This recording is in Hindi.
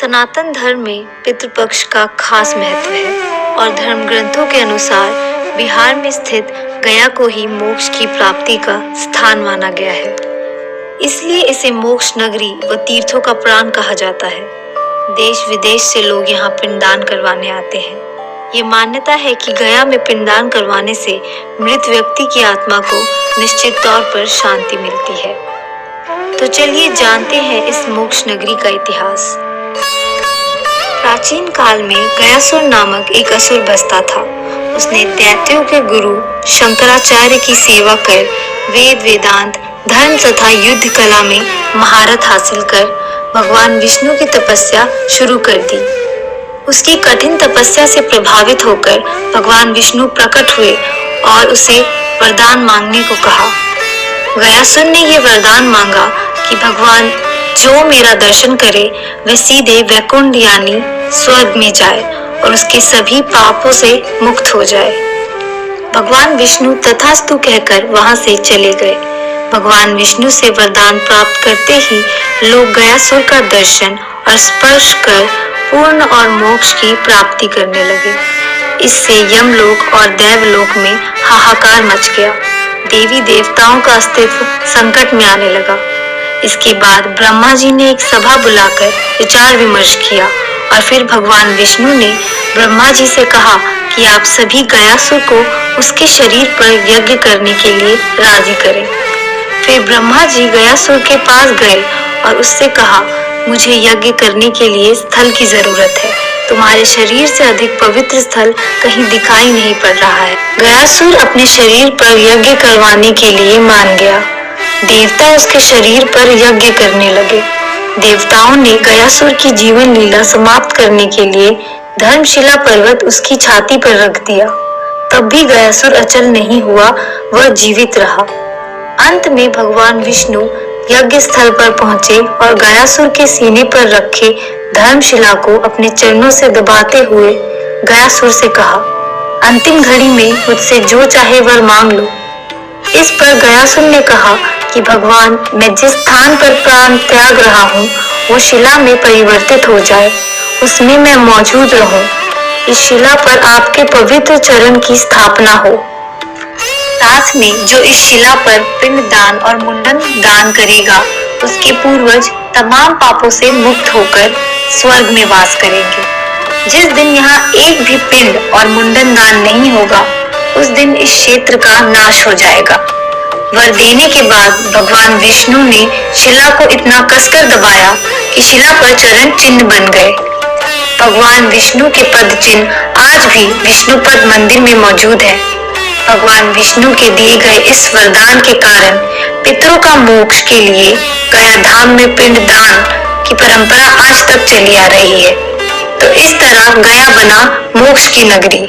सनातन धर्म में पितृपक्ष का खास महत्व है और धर्म ग्रंथों के अनुसार बिहार में स्थित गया को ही मोक्ष की प्राप्ति का स्थान माना गया है। इसलिए इसे मोक्ष नगरी व तीर्थों का प्राण कहा जाता है। देश विदेश से लोग यहाँ पिंडदान करवाने आते हैं। ये मान्यता है कि गया में पिंडदान करवाने से मृत व्यक्ति की आत्मा को निश्चित तौर पर शांति मिलती है। तो चलिए जानते हैं इस मोक्ष नगरी का इतिहास। प्राचीन काल में गयासुर नामक एक असुर बसता था। उसने दैत्यों के गुरु शंकराचार्य की सेवा कर वेद वेदांत धर्म तथा युद्ध कला में महारत हासिल कर भगवान विष्णु की तपस्या शुरू कर दी। उसकी कठिन तपस्या से प्रभावित होकर भगवान विष्णु प्रकट हुए और उसे वरदान मांगने को कहा। गयासुर ने यह वरदान मांगा कि भगवान जो मेरा दर्शन करे वह सीधे वैकुंठ यानी स्वर्ग में जाए और उसके सभी पापों से मुक्त हो जाए। भगवान विष्णु तथास्तु कहकर वहां से चले गए। भगवान विष्णु से वरदान प्राप्त करते ही लोग गयासुर का दर्शन और स्पर्श कर पूर्ण और मोक्ष की प्राप्ति करने लगे। इससे यमलोक और देवलोक में हाहाकार मच गया। देवी देवताओं का अस्तित्व संकट में आने लगा। इसके बाद ब्रह्मा जी ने एक सभा बुलाकर विचार विमर्श किया और फिर भगवान विष्णु ने ब्रह्मा जी से कहा कि आप सभी गयासुर को उसके शरीर पर यज्ञ करने के लिए राजी करें। फिर ब्रह्मा जी गयासुर के पास गए और उससे कहा, मुझे यज्ञ करने के लिए स्थल की जरूरत है। तुम्हारे शरीर से अधिक पवित्र स्थल कहीं दिखाई नहीं पड़ रहा है। गयासुर अपने शरीर पर यज्ञ करवाने के लिए मान गया। देवता उसके शरीर पर यज्ञ करने लगे। देवताओं ने गयासुर की जीवन लीला समाप्त करने के लिए धर्मशिला पर्वत उसकी छाती पर रख दिया। तब भी गयासुर अचल नहीं हुआ, वह जीवित रहा। अंत में भगवान विष्णु यज्ञ स्थल पर पहुंचे और गयासुर के सीने पर रखे धर्मशिला को अपने चरणों से दबाते हुए गयासुर से कहा, अंतिम घड़ी में मुझसे जो चाहे वर मांग लो। इस पर गयासुर ने कहा कि भगवान, मैं जिस स्थान पर प्राण त्याग रहा हूँ वो शिला में परिवर्तित हो जाए, उसमें मैं मौजूद रहूं। इस शिला पर आपके पवित्र चरण की स्थापना हो। साथ में जो इस शिला पर पिंड दान और मुंडन दान करेगा उसके पूर्वज तमाम पापों से मुक्त होकर स्वर्ग में वास करेंगे। जिस दिन यहाँ एक भी पिंड और मुंडन दान नहीं होगा उस दिन इस क्षेत्र का नाश हो जाएगा। वर देने के बाद भगवान विष्णु ने शिला को इतना कसकर दबाया कि शिला पर चरण चिन्ह बन गए। भगवान विष्णु के पद चिन्ह आज भी विष्णुपद मंदिर में मौजूद है। भगवान विष्णु के दिए गए इस वरदान के कारण पितरों का मोक्ष के लिए गया धाम में पिंड दान की परंपरा आज तक चली आ रही है। तो इस तरह गया बना मोक्ष की नगरी।